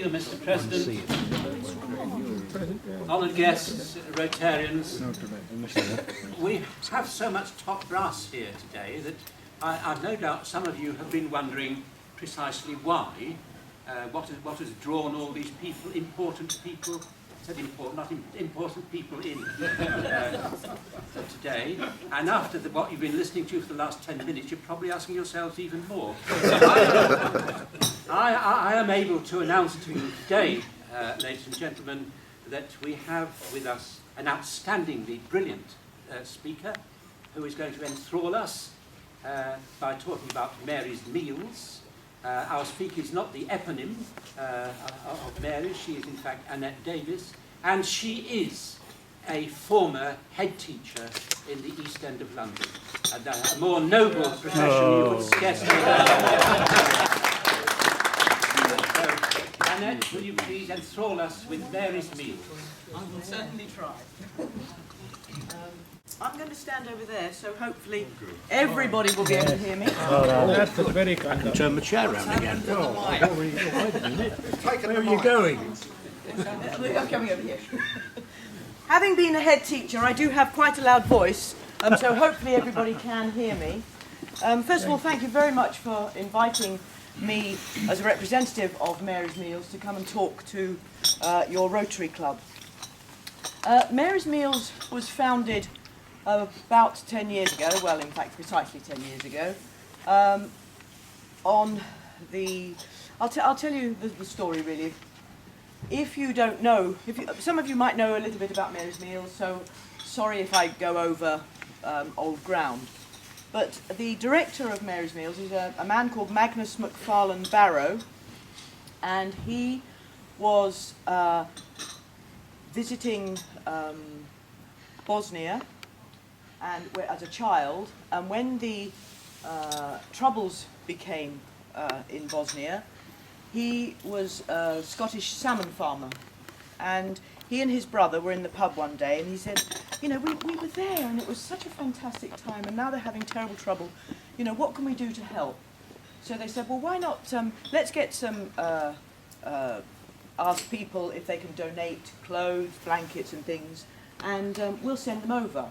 you, Mr. President. Honoured guests, Rotarians, we have so much top brass here today that I've no doubt some of you have been wondering precisely why, what has drawn all these people, important people, I said important, not important people in today. And after what you've been listening to for the last 10 minutes, you're probably asking yourselves even more. I am able to announce to you today, ladies and gentlemen, that we have with us an outstandingly brilliant speaker who is going to enthrall us by talking about Mary's Meals. Our speaker is not the eponym of Mary, she is in fact Annette Davies, and she is a former head teacher in the East End of London. And a more noble profession you would scarcely Annette, will you please enthrall us with Mary's Meals? I will certainly try. I'm going to stand over there, so hopefully everybody will be able to hear me. That's very kind of. Turn the chair round again. Where are you going? I'm coming over here. Having been a head teacher, I do have quite a loud voice, so hopefully everybody can hear me. First of all, thank you very much for inviting me as a representative of Mary's Meals to come and talk to your Rotary Club. Mary's Meals was founded about 10 years ago, well in fact precisely 10 years ago, on the, I'll tell you the story really. If you don't know, some of you might know a little bit about Mary's Meals, so sorry if I go over old ground. But the director of Mary's Meals is a man called Magnus McFarlane Barrow, and he was visiting Bosnia and as a child, and when the troubles became in Bosnia, he was a Scottish salmon farmer, and he and his brother were in the pub one day, and he said, you know, we were there and it was such a fantastic time, and now they're having terrible trouble, you know, what can we do to help? So they said, well, why not, let's get some, ask people if they can donate clothes, blankets and things, and we'll send them over.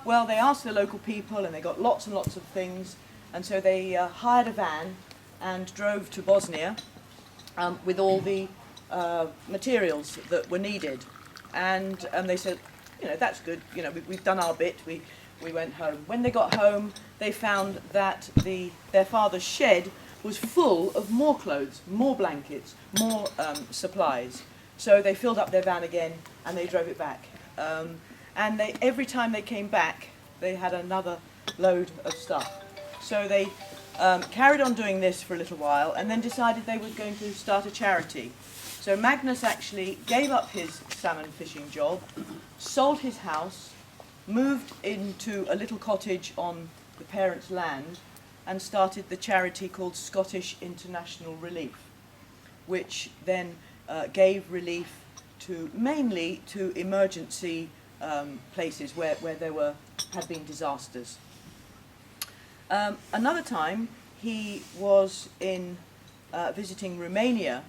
Well, they asked the local people and they got lots and lots of things, and so they hired a van and drove to Bosnia with all the materials that were needed. And they said, you know, that's good, you know, we've done our bit, we went home. When they got home, they found that their father's shed was full of more clothes, more blankets, more supplies. So they filled up their van again and they drove it back. And every time they came back, they had another load of stuff. So they carried on doing this for a little while and then decided they were going to start a charity. So Magnus actually gave up his salmon fishing job, sold his house, moved into a little cottage on the parents' land, and started the charity called Scottish International Relief, which then gave relief mainly to emergency places where there had been disasters. Another time he was visiting Romania,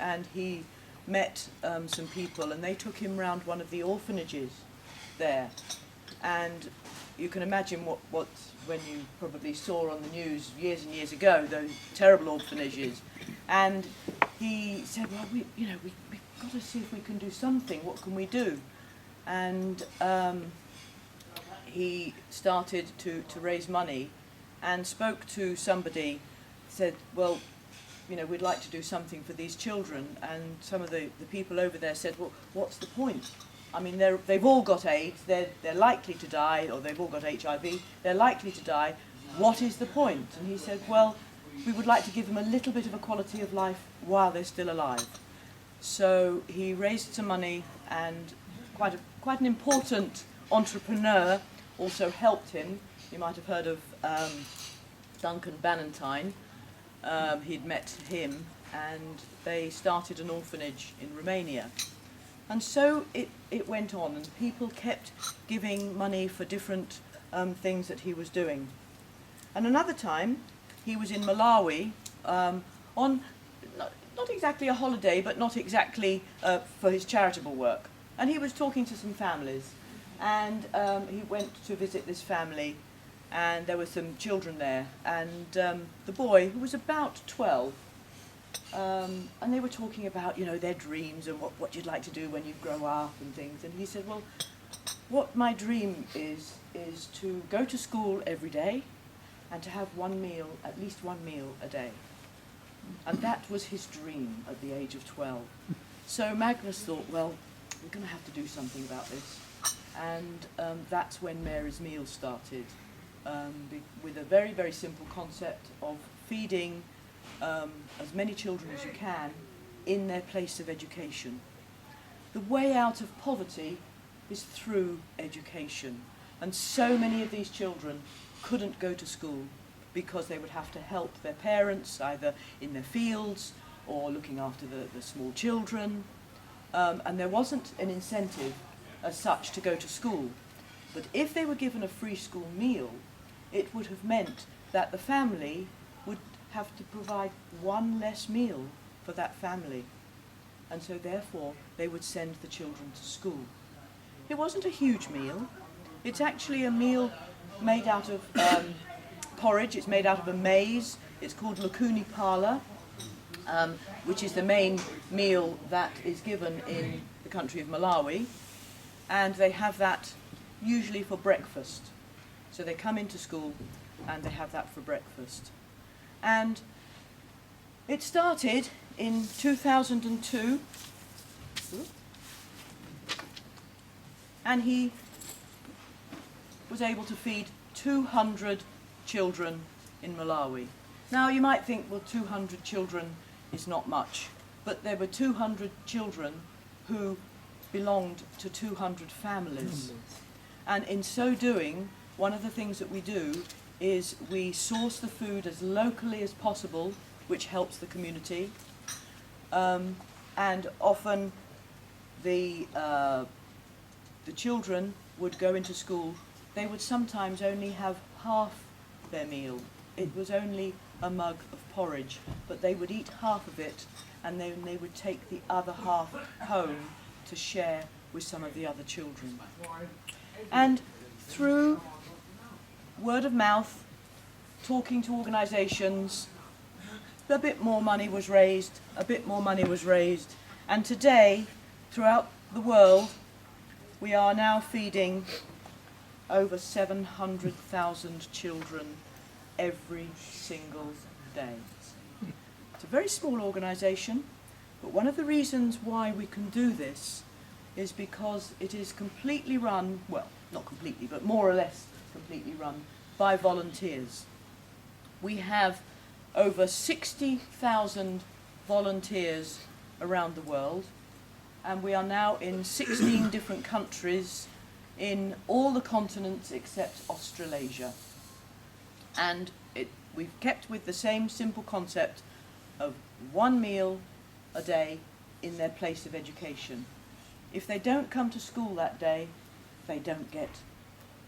and he met some people, and they took him round one of the orphanages there. And you can imagine what when you probably saw on the news years and years ago, those terrible orphanages. And he said, well, we've got to see if we can do something. What can we do? And he started to raise money and spoke to somebody, said, well, you know, we'd like to do something for these children. And some of the people over there said, well, what's the point? I mean, they've all got AIDS, they're likely to die, or they've all got HIV, they're likely to die. What is the point? And he said, well, we would like to give them a little bit of a quality of life while they're still alive. So he raised some money, and quite an important entrepreneur also helped him. You might have heard of Duncan Bannatyne. He'd met him, and they started an orphanage in Romania. And so it went on, and people kept giving money for different things that he was doing. And another time, he was in Malawi not exactly a holiday, but not exactly for his charitable work. And he was talking to some families, and he went to visit this family, and there were some children there, and the boy, who was about 12, and they were talking about, you know, their dreams and what you'd like to do when you grow up and things. And he said, well, what my dream is to go to school every day and to have one meal, at least one meal a day. And that was his dream at the age of 12. So Magnus thought, well, we're going to have to do something about this. And that's when Mary's Meal started, with a very, very simple concept of feeding as many children as you can in their place of education. The way out of poverty is through education. And so many of these children couldn't go to school because they would have to help their parents either in their fields or looking after the small children. And there wasn't an incentive as such to go to school. But if they were given a free school meal, it would have meant that the family would have to provide one less meal for that family. And so therefore they would send the children to school. It wasn't a huge meal. It's actually a meal made out of porridge. It's made out of a maize. It's called lakuni pala, which is the main meal that is given in the country of Malawi. And they have that usually for breakfast. So they come into school and they have that for breakfast. And it started in 2002. And he was able to feed 200 children in Malawi. Now you might think, well, 200 children is not much, but there were 200 children who belonged to 200 families. And in so doing, one of the things that we do is we source the food as locally as possible, which helps the community. And often the children would go into school. They would sometimes only have half their meal. It was only a mug of porridge, but they would eat half of it, and then they would take the other half home to share with some of the other children. And through word of mouth, talking to organisations, a bit more money was raised, and today, throughout the world, we are now feeding over 700,000 children every single day. It's a very small organisation, but one of the reasons why we can do this is because it is completely run, well, not completely, but more or less completely run by volunteers. We have over 60,000 volunteers around the world, and we are now in 16 different countries in all the continents except Australasia. And we've kept with the same simple concept of one meal a day in their place of education. If they don't come to school that day, they don't get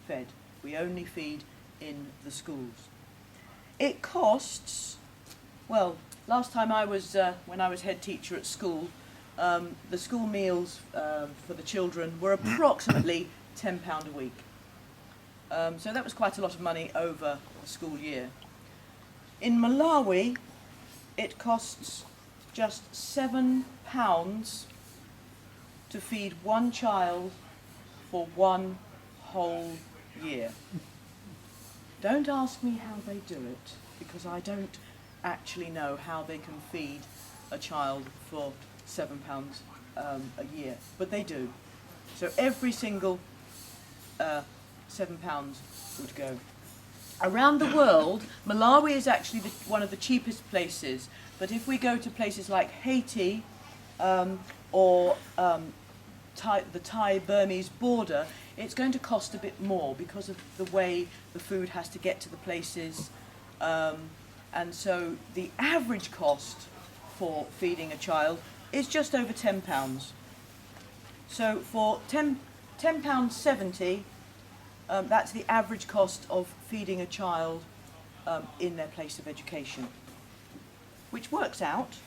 fed. We only feed in the schools. It costs, well, last time I was, when I was head teacher at school, the school meals for the children were approximately £10 a week. So that was quite a lot of money over the school year. In Malawi, it costs just £7 to feed one child for one whole year. Don't ask me how they do it, because I don't actually know how they can feed a child for £7 a year, but they do. So every single £7 would go. Around the world, Malawi is actually one of the cheapest places, but if we go to places like Haiti or the Thai-Burmese border, it's going to cost a bit more because of the way the food has to get to the places. And so the average cost for feeding a child is just over £10. So for £10.70, that's the average cost of feeding a child in their place of education, which works out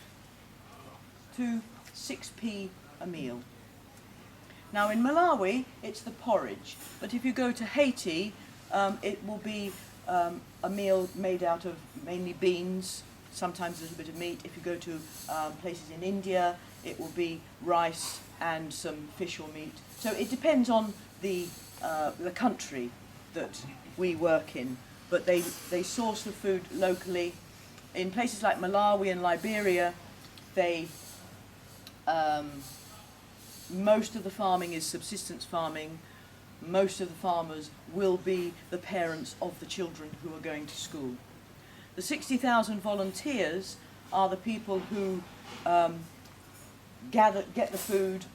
to 6p a meal. Now in Malawi it's the porridge, but if you go to Haiti it will be a meal made out of mainly beans, sometimes a little bit of meat. If you go to places in India it will be rice and some fish or meat. So it depends on the country that we work in, but they source the food locally. In places like Malawi and Liberia, most of the farming is subsistence farming. Most of the farmers will be the parents of the children who are going to school. The 60,000 volunteers are the people who get the food,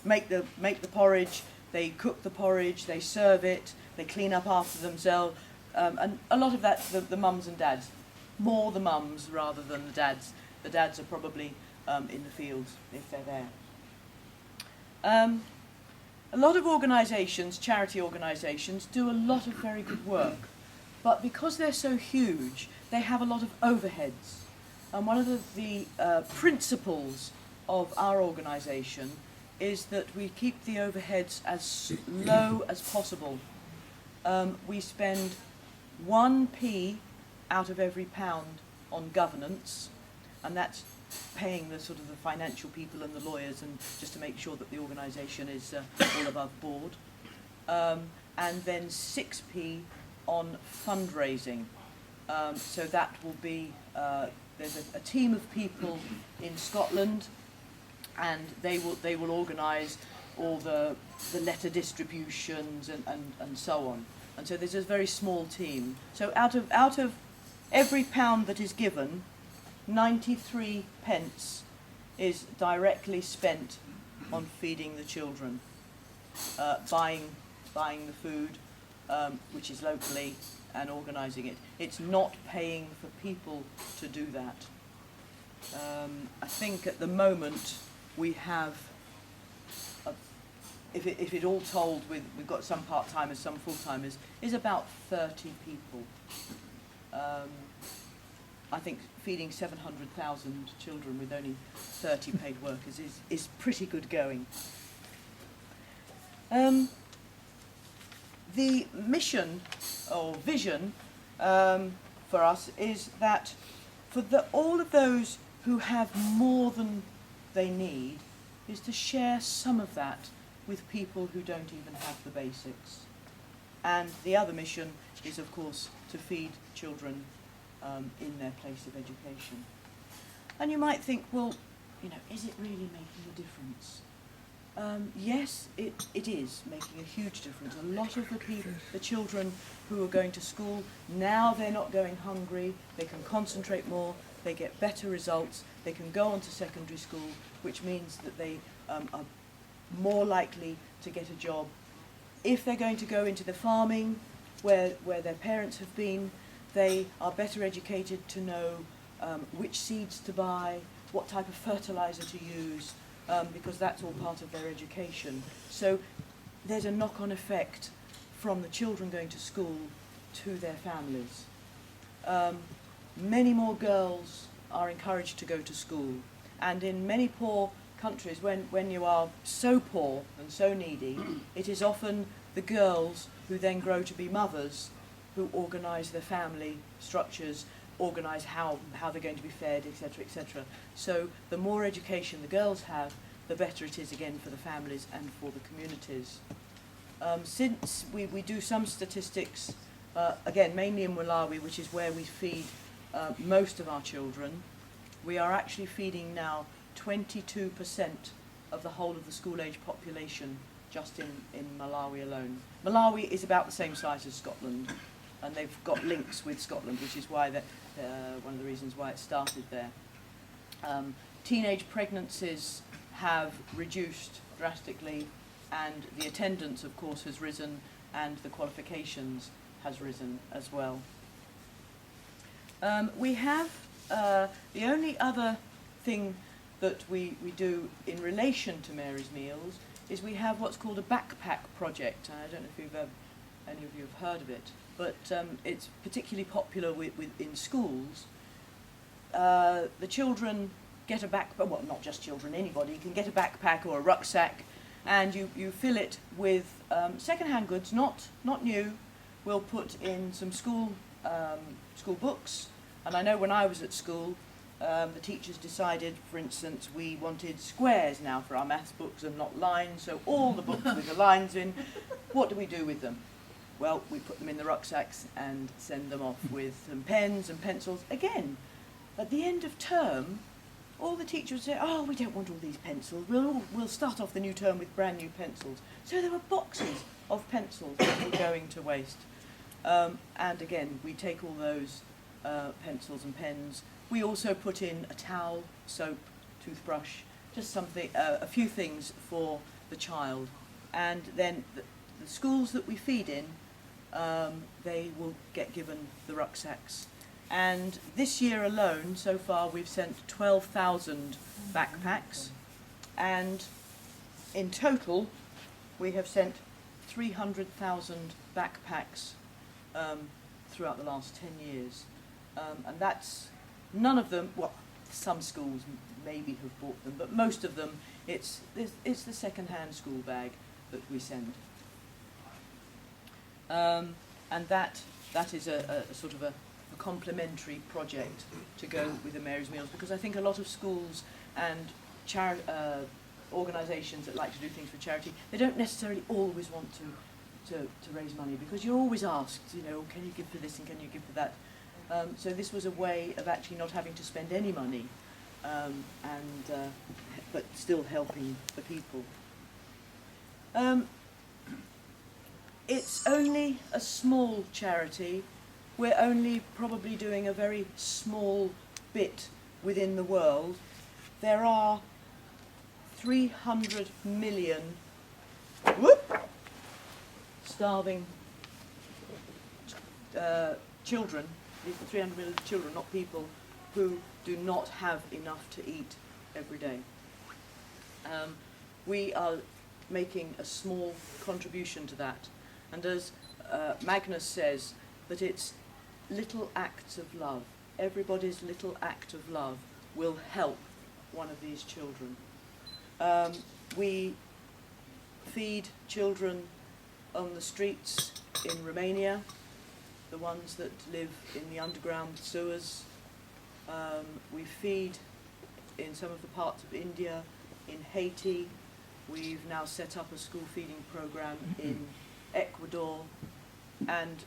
make the porridge, they cook the porridge, they serve it, they clean up after themselves, and a lot of that the mums and dads. More the mums rather than the dads. The dads are probably in the fields if they're there. A lot of organisations, charity organisations, do a lot of very good work, but because they're so huge, they have a lot of overheads. And one of the principles of our organisation is that we keep the overheads as low as possible. We spend 1p out of every pound on governance, and that's paying the sort of the financial people and the lawyers, and just to make sure that the organisation is all above board. And then 6p on fundraising. So that will be, there's a team of people in Scotland, and they will organise all the letter distributions and so on. And so there's a very small team. So out of every pound that is given, 93 pence is directly spent on feeding the children, buying the food, which is locally, and organising it. It's not paying for people to do that. I think at the moment we have, if it all told, we've got some part-timers, some full-timers, is about 30 people. I think feeding 700,000 children with only 30 paid workers is pretty good going. The mission or vision for us is that for all of those who have more than they need, is to share some of that with people who don't even have the basics. And the other mission is, of course, to feed children in their place of education. And you might think, well, is it really making a difference? Yes, it is making a huge difference. A lot of the children who are going to school, now they're not going hungry, they can concentrate more, they get better results, they can go on to secondary school, which means that they are more likely to get a job. If they're going to go into the farming, where their parents have been, they are better educated to know which seeds to buy, what type of fertiliser to use, because that's all part of their education. So there's a knock-on effect from the children going to school to their families. Many more girls are encouraged to go to school, and in many poor countries, when you are so poor and so needy, it is often the girls who then grow to be mothers who organise their family structures, organise how they're going to be fed, etc., etc. So the more education the girls have, the better it is again for the families and for the communities. Since we do some statistics, again mainly in Malawi, which is where we feed most of our children, we are actually feeding now 22% of the whole of the school-age population just in Malawi alone. Malawi is about the same size as Scotland, and they've got links with Scotland, which is why one of the reasons why it started there. Teenage pregnancies have reduced drastically, and the attendance, of course, has risen, and the qualifications has risen as well. We have the only other thing that we do in relation to Mary's Meals is we have what's called a backpack project. I don't know if any of you have heard of it, but it's particularly popular in schools. The children get a backpack, well, not just children, anybody, you can get a backpack or a rucksack, and you fill it with second-hand goods, not new. We'll put in some school books, and I know when I was at school, the teachers decided, for instance, we wanted squares now for our maths books and not lines, so all the books with the lines in. What do we do with them? Well, we put them in the rucksacks and send them off with some pens and pencils. Again, at the end of term, all the teachers would say, oh, we don't want all these pencils. We'll start off the new term with brand new pencils. So there were boxes of pencils that were going to waste. And again, we take all those pencils and pens. We also put in a towel, soap, toothbrush, just something, a few things for the child. And then the schools that we feed in, they will get given the rucksacks. And this year alone, so far, we've sent 12,000 backpacks, and in total, we have sent 300,000 backpacks throughout the last 10 years. And that's, none of them, well, some schools maybe have bought them, but most of them, it's the second-hand school bag that we send. And that is a sort of a complementary project to go with the Mary's Meals, because I think a lot of schools and organisations that like to do things for charity, they don't necessarily always want to raise money, because you're always asked, you know, can you give for this and can you give for that? So this was a way of actually not having to spend any money, but still helping the people. It's only a small charity. We're only probably doing a very small bit within the world. There are 300 million starving children, 300 million children, not people, who do not have enough to eat every day. We are making a small contribution to that. And as Magnus says, that it's little acts of love. Everybody's little act of love will help one of these children. We feed children on the streets in Romania, the ones that live in the underground sewers. We feed in some of the parts of India, in Haiti. We've now set up a school feeding program in Ecuador, and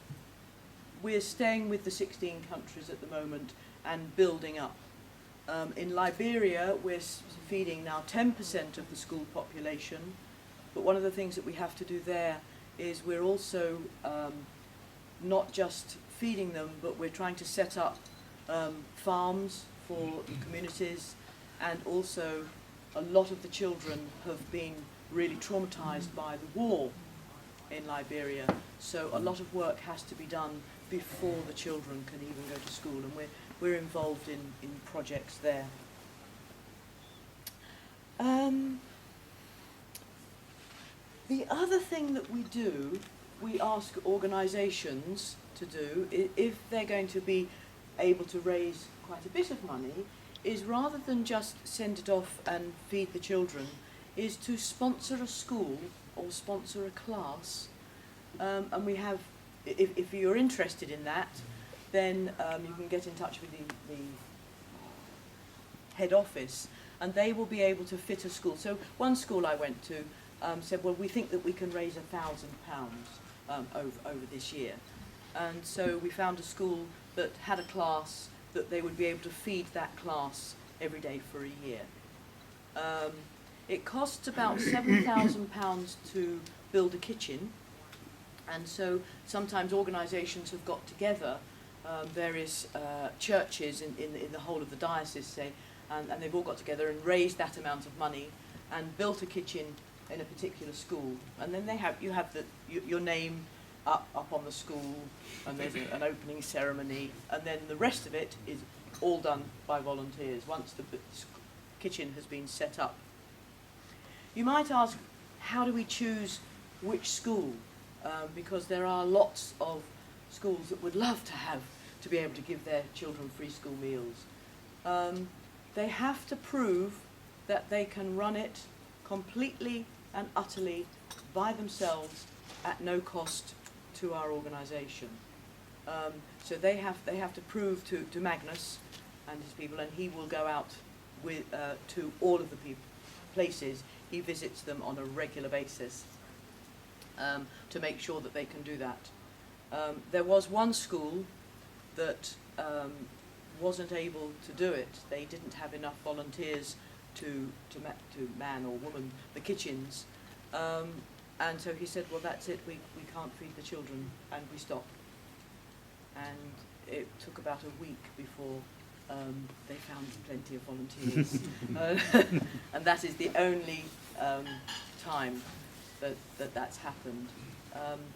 we're staying with the 16 countries at the moment and building up. In Liberia, we're feeding now 10% of the school population, but one of the things that we have to do there is we're also not just feeding them, but we're trying to set up farms for the communities, and also a lot of the children have been really traumatized by the war in Liberia, so a lot of work has to be done before the children can even go to school, and we're involved in projects there. The other thing that we do, we ask organisations to do, if they're going to be able to raise quite a bit of money, is rather than just send it off and feed the children, is to sponsor a school or sponsor a class. And we have, if you're interested in that, then you can get in touch with the head office, and they will be able to fit a school. So one school I went to said, well, we think that we can raise £1,000 over this year. And so we found a school that had a class that they would be able to feed that class every day for a year. It costs about £7,000 to build a kitchen, and so sometimes organisations have got together, various churches in the whole of the diocese, say, and they've all got together and raised that amount of money and built a kitchen in a particular school, and then you have your name up on the school, and there's an opening ceremony, and then the rest of it is all done by volunteers once the kitchen has been set up. You might ask, how do we choose which school? Because there are lots of schools that would love to be able to give their children free school meals. they have to prove that they can run it completely and utterly by themselves at no cost to our organisation. So they have to prove to Magnus and his people, and he will go out with to all of the places. He visits them on a regular basis to make sure that they can do that. There was one school that wasn't able to do it. They didn't have enough volunteers to man or woman the kitchens, and so he said, well, that's it, we can't feed the children, and we stop. And it took about a week before they found plenty of volunteers. And that is the only time that's happened.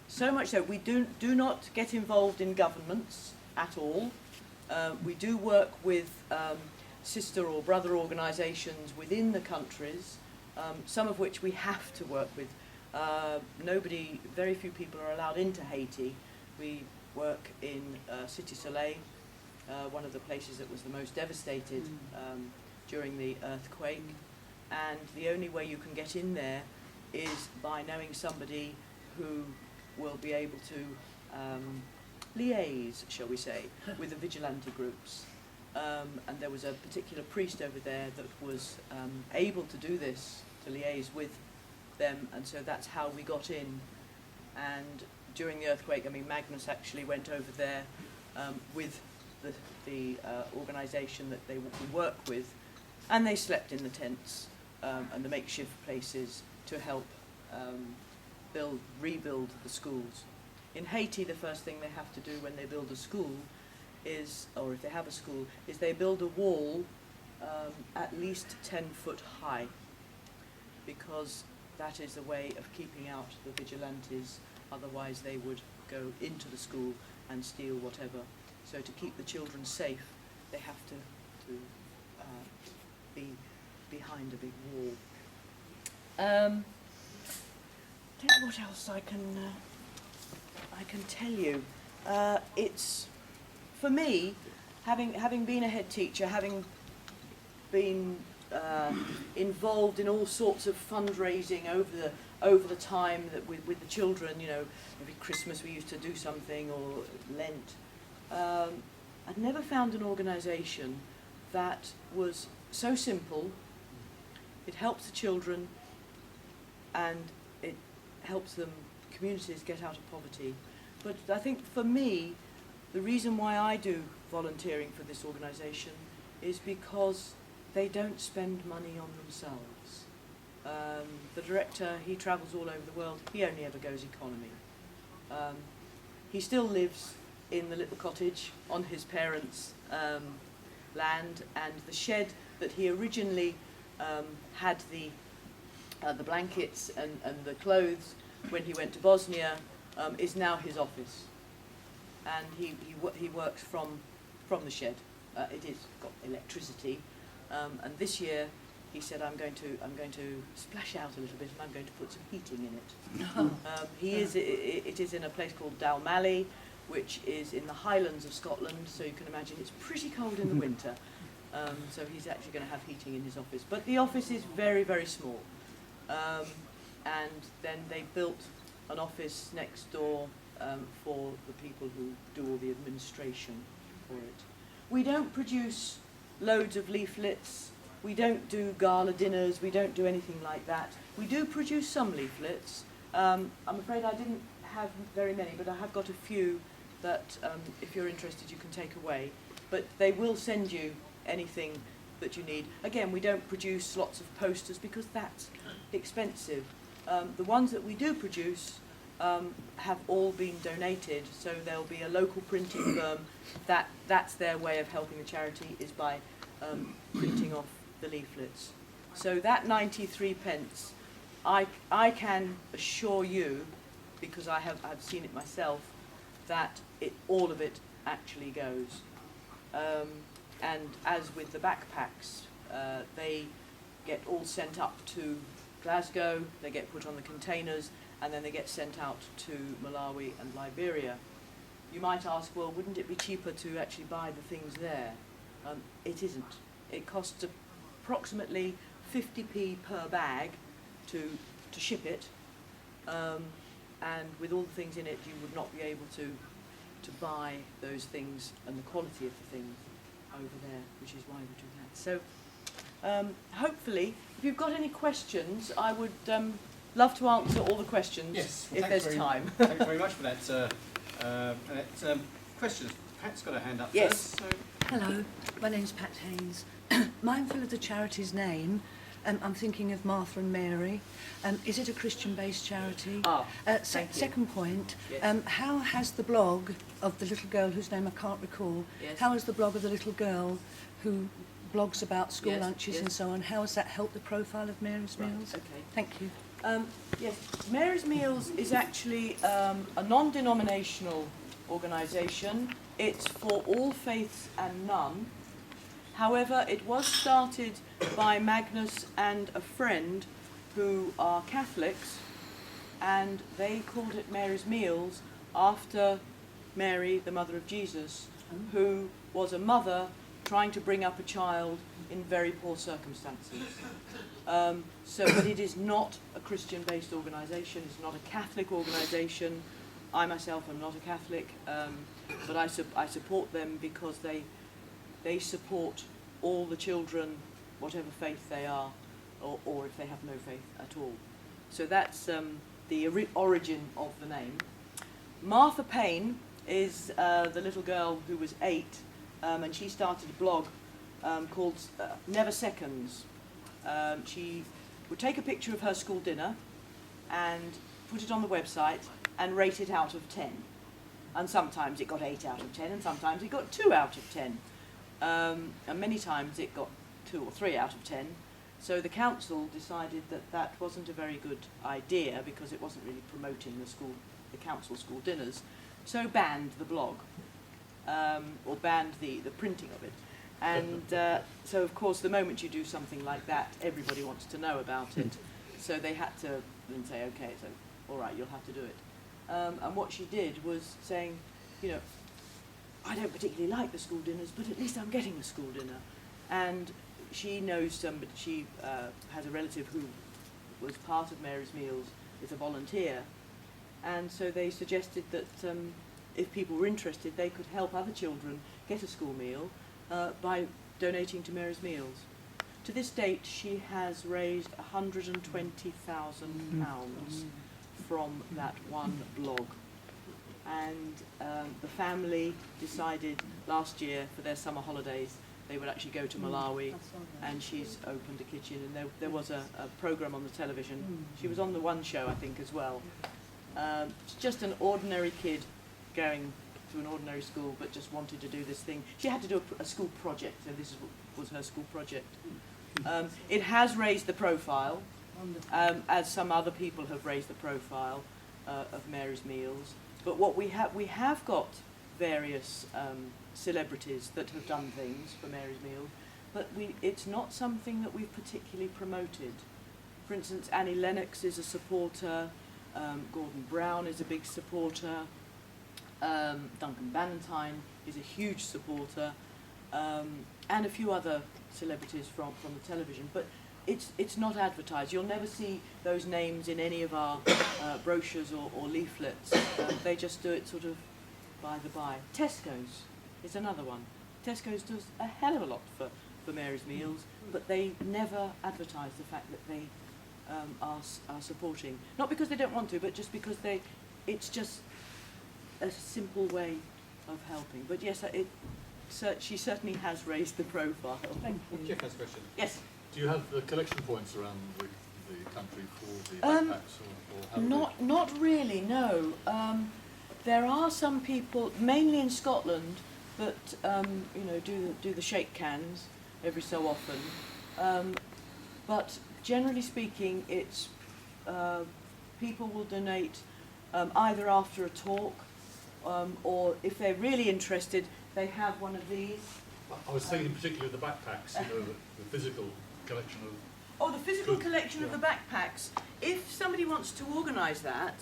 So much so, we do not get involved in governments at all. We do work with sister or brother organisations within the countries, some of which we have to work with. Very few people are allowed into Haiti. We work in Cité Soleil, one of the places that was the most devastated during the earthquake. And the only way you can get in there is by knowing somebody who will be able to liaise, shall we say, with the vigilante groups. And there was a particular priest over there that was able to do this, to liaise with them, and so that's how we got in. And during the earthquake, I mean, Magnus actually went over there with the organisation that we work with, and they slept in the tents and the makeshift places to help rebuild the schools. In Haiti, the first thing they have to do when they build a school is, or if they have a school, is they build a wall at least 10 foot high, because that is a way of keeping out the vigilantes. Otherwise they would go into the school and steal whatever. So to keep the children safe, they have to be behind a big wall. Don't know what else I can tell you. It's, for me, having been a head teacher, having been involved in all sorts of fundraising over the time that with the children, you know, every Christmas we used to do something, or Lent. I'd never found an organisation that was so simple. It helps the children, and it helps communities get out of poverty. But I think for me, the reason why I do volunteering for this organisation is because they don't spend money on themselves. The director, he travels all over the world. He only ever goes economy. He still lives in the little cottage on his parents' land, and the shed that he originally had the blankets and the clothes when he went to Bosnia is now his office. And he works from the shed. It is got electricity. And this year, he said, I'm going to splash out a little bit, and I'm going to put some heating in it. It is in a place called Dalmally, which is in the Highlands of Scotland, so you can imagine it's pretty cold in the winter. So he's actually going to have heating in his office. But the office is very, very small. And then they built an office next door for the people who do all the administration for it. We don't produce loads of leaflets, we don't do gala dinners, we don't do anything like that. We do produce some leaflets. I'm afraid I didn't have very many, but I have got a few that if you're interested you can take away. But they will send you anything that you need. Again, we don't produce lots of posters because that's expensive. The ones that we do produce have all been donated, so there'll be a local printing firm that's their way of helping the charity, is by printing off the leaflets. So that 93 pence, I can assure you, because I've seen it myself, that all of it actually goes. And as with the backpacks, they get all sent up to Glasgow, they get put on the containers, and then they get sent out to Malawi and Liberia. You might ask, well, wouldn't it be cheaper to actually buy the things there? It isn't. it costs approximately 50p per bag to ship it, and with all the things in it, you would not be able to buy those things and the quality of the things over there, which is why we do that. So hopefully, if you've got any questions, I would love to answer all the questions, yes, if there's time. Thanks very much for that. Annette. Questions? Pat's got her hand up Yes. first. So. Hello, my name's Pat Haynes. Mindful of the charity's name, I'm thinking of Martha and Mary. Is it a Christian-based charity? Thank you. Second point, Yes. how has the blog of the little girl whose name I can't recall, Yes. how has the blog of the little girl who blogs about school Yes, lunches yes. and so on, how has that helped the profile of Mary's Right, Meals? okay. Thank you. Yes, Mary's Meals is actually a non-denominational organisation. It's for all faiths and none. However, it was started by Magnus and a friend who are Catholics, and they called it Mary's Meals after Mary, the mother of Jesus, who was a mother trying to bring up a child in very poor circumstances. But it is not a Christian-based organisation, it's not a Catholic organisation. I myself am not a Catholic, but I support them because they support all the children, whatever faith they are, or if they have no faith at all. So that's the origin of the name. Martha Payne is the little girl who was 8, and she started a blog called Never Seconds. She would take a picture of her school dinner and put it on the website and rate it out of 10. And sometimes it got 8 out of 10, and sometimes it got 2 out of 10. And many times it got 2 or 3 out of 10. So the council decided that that wasn't a very good idea because it wasn't really promoting the council school dinners. So banned the blog, or banned the printing of it. And so of course the moment you do something like that, everybody wants to know about it. So they had to then say, okay, so all right, you'll have to do it. And what she did was saying, you know, I don't particularly like the school dinners, but at least I'm getting a school dinner. And she knows somebody, she has a relative who was part of Mary's Meals, is a volunteer. And so they suggested that if people were interested, they could help other children get a school meal by donating to Mary's Meals. To this date, she has raised £120,000 from that one blog. And the family decided last year for their summer holidays they would actually go to Malawi, and she's opened a kitchen, and there was a programme on the television. She was on the One Show, I think, as well. Just an ordinary kid going to an ordinary school, but just wanted to do this thing. She had to do a school project, so this was her school project. It has raised the profile, as some other people have raised the profile of Mary's Meals. But what we have got various celebrities that have done things for Mary's Meals, but it's not something that we've particularly promoted. For instance, Annie Lennox is a supporter, Gordon Brown is a big supporter, Duncan Bannatyne is a huge supporter, and a few other celebrities from the television. But it's not advertised. You'll never see those names in any of our brochures or leaflets. They just do it sort of by the by. Tesco's is another one. Tesco's does a hell of a lot for Mary's Meals, but they never advertise the fact that they are supporting. Not because they don't want to, but just because it's just a simple way of helping. But yes, she certainly has raised the profile. Thank you. Jeff has a question. Yes. Do you have collection points around the country for the backpacks, or how Not really, no. There are some people, mainly in Scotland, that do the shake cans every so often. But generally speaking, it's people will donate either after a talk, or if they're really interested, they have one of these. I was thinking particularly of the backpacks, the physical collection of... Oh, the physical collection of the backpacks. If somebody wants to organise that,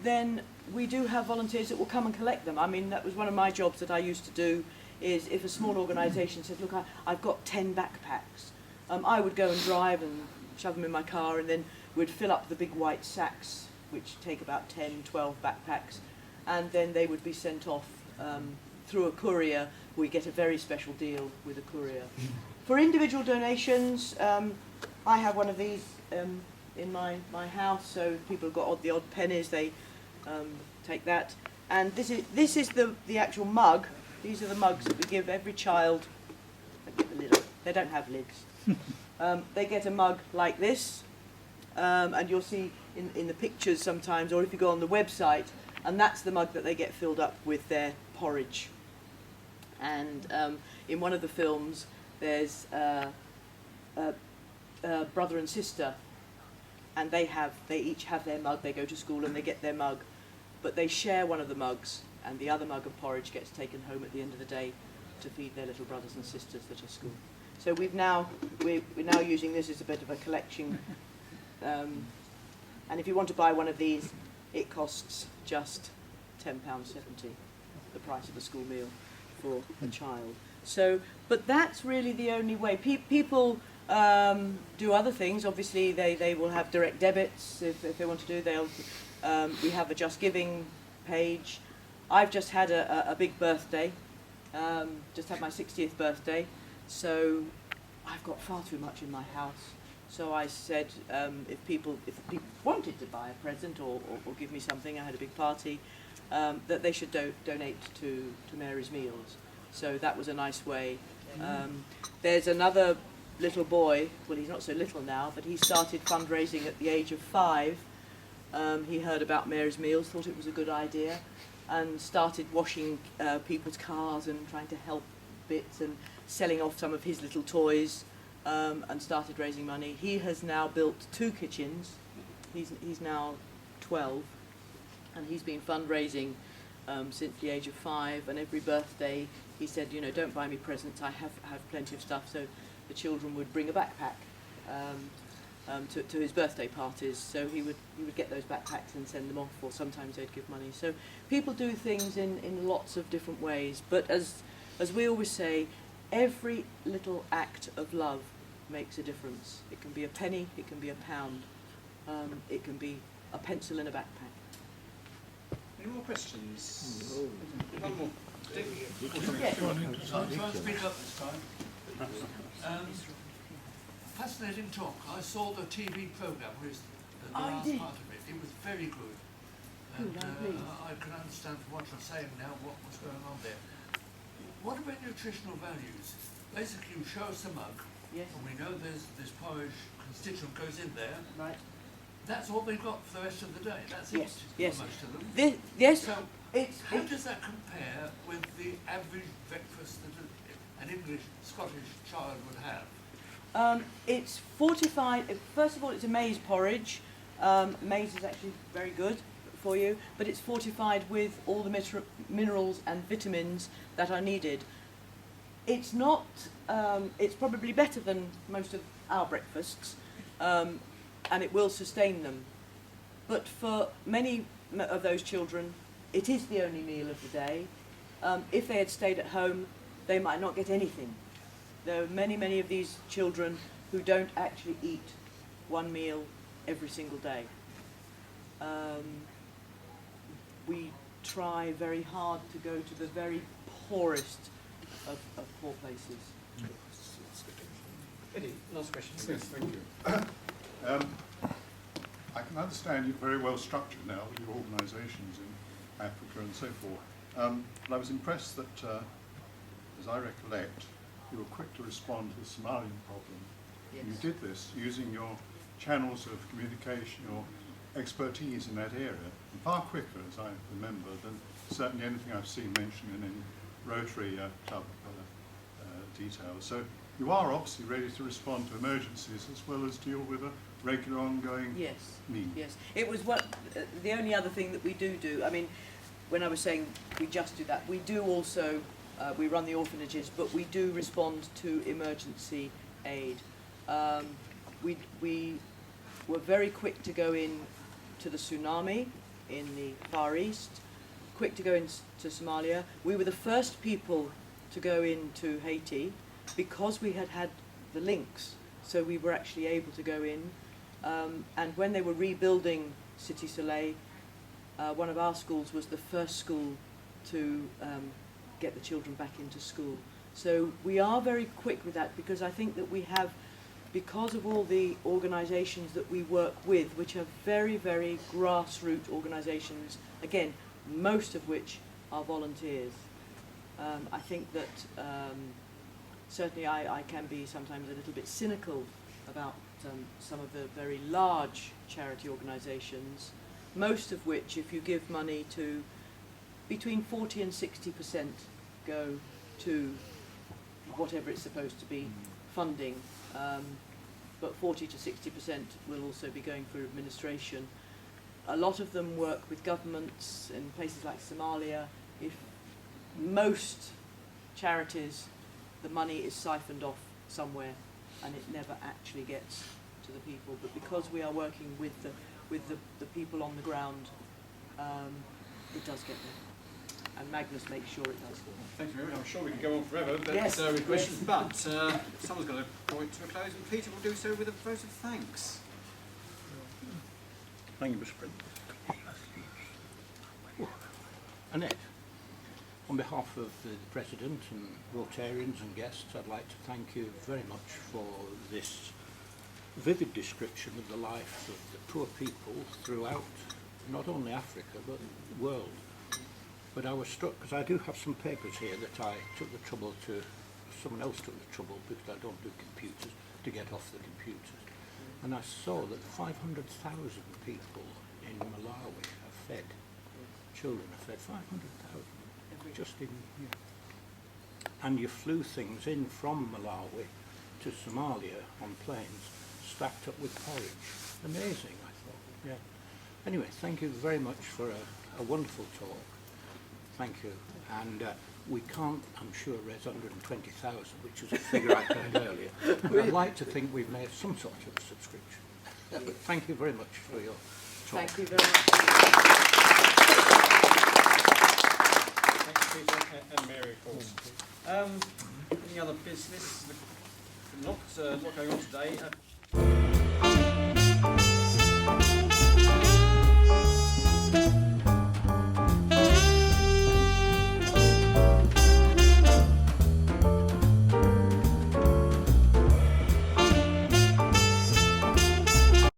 then we do have volunteers that will come and collect them. I mean, that was one of my jobs that I used to do is if a small organisation says, look, I've got 10 backpacks, I would go and drive and shove them in my car, and then we'd fill up the big white sacks, which take about 10, 12 backpacks, and then they would be sent off through a courier. We get a very special deal with a courier. For individual donations, I have one of these in my house, so people have got the odd pennies, they take that. And this is the actual mug. These are the mugs that we give every child. They don't have lids. They get a mug like this, and you'll see in the pictures sometimes, or if you go on the website, and that's the mug that they get filled up with their porridge. And in one of the films, there's brother and sister, and they each have their mug. They go to school and they get their mug, but they share one of the mugs, and the other mug of porridge gets taken home at the end of the day to feed their little brothers and sisters that are at school. So we're now using this as a bit of a collection, and if you want to buy one of these, it costs just £10.70, the price of a school meal for a child. So, but that's really the only way. People do other things. Obviously, they will have direct debits if they want to do. We have a Just Giving page. I've just had a big birthday. Just had my 60th birthday. So I've got far too much in my house. So I said, if people wanted to buy a present or give me something, I had a big party, that they should donate to Mary's Meals. So that was a nice way. There's another little boy, well, he's not so little now, but he started fundraising at the age of 5. He heard about Mary's Meals, thought it was a good idea, and started washing people's cars and trying to help bits and selling off some of his little toys, and started raising money. He has now built 2 kitchens. He's now 12, and he's been fundraising since the age of 5, and every birthday he said, you know, don't buy me presents, I have plenty of stuff. So the children would bring a backpack to his birthday parties, so he would get those backpacks and send them off, or sometimes they'd give money. So people do things in lots of different ways, but as we always say, every little act of love makes a difference. It can be a penny, it can be a pound, it can be a pencil in a backpack. Any more questions? One more. Yes. I'll try and speak up this time. Fascinating talk. I saw the TV programme with the last part of it. It was very good. And I can understand from what you're saying now what was going on there. What about nutritional values? Basically, you show us a mug, Yes. and we know there's this porridge constituent goes in there. Right. That's all they've got for the rest of the day. That's Yes, it yes. for most of them. Yes. So, how does that compare with the average breakfast that an English, Scottish child would have? It's fortified. First of all, it's a maize porridge. Maize is actually very good for you, but it's fortified with all the minerals and vitamins that are needed. It's not. It's probably better than most of our breakfasts, and it will sustain them. But for many of those children, it is the only meal of the day. If they had stayed at home, they might not get anything. There are many of these children who don't actually eat one meal every single day. We try very hard to go to the very poorest of poor places. Eddie, last question. Yes, thank you. I can understand you're very well structured now with your organisations in Africa and so forth. But I was impressed that, as I recollect, you were quick to respond to the Somalian problem. Yes. You did this using your channels of communication, your expertise in that area, and far quicker, as I remember, than certainly anything I've seen mentioned in any Rotary Club details. So you are obviously ready to respond to emergencies as well as deal with a regular ongoing need. Yes. It was the only other thing that we do. I mean, when I was saying we just do that, we do also, we run the orphanages, but we do respond to emergency aid. We were very quick to go in to the tsunami in the Far East, quick to go into Somalia. We were the first people to go into Haiti because we had had the links. So we were actually able to go in. And when they were rebuilding Cité Soleil, one of our schools was the first school to get the children back into school. So we are very quick with that, because I think that we have, because of all the organisations that we work with, which are very, very grassroots organisations, again, most of which are volunteers. I think that certainly I can be sometimes a little bit cynical about some of the very large charity organisations, most of which, if you give money to, between 40 and 60% go to whatever it's supposed to be, funding, but 40 to 60% will also be going for administration. A lot of them work with governments in places like Somalia. If most charities, the money is siphoned off somewhere and it never actually gets to the people. But because we are working with the people on the ground, it does get there. And Magnus makes sure it does. Thank you very much. I'm sure we can go on forever, but Yes, with questions. But someone's going to draw it to a close, and Peter will do so with a vote of thanks. Thank you, Mr. President. Annette, on behalf of the President and Rotarians and guests, I'd like to thank you very much for this vivid description of the life of the poor people throughout not only Africa but the world. But I was struck, because I do have some papers here that I took the trouble to, someone else took the trouble, because I don't do computers, to get off the computers. And I saw that 500,000 people in Malawi are fed, children are fed, 500,000, just in, and you flew things in from Malawi to Somalia on planes, stacked up with porridge. Amazing, I thought, yeah. Anyway, thank you very much for a wonderful talk. Thank you. And we can't, I'm sure, raise 120,000, which is a figure I heard earlier. But I'd like to think we've made some sort of subscription. But thank you very much for your talk. Thank you very much. Thanks, Peter and Mary, of course. Any other business? Not going on today.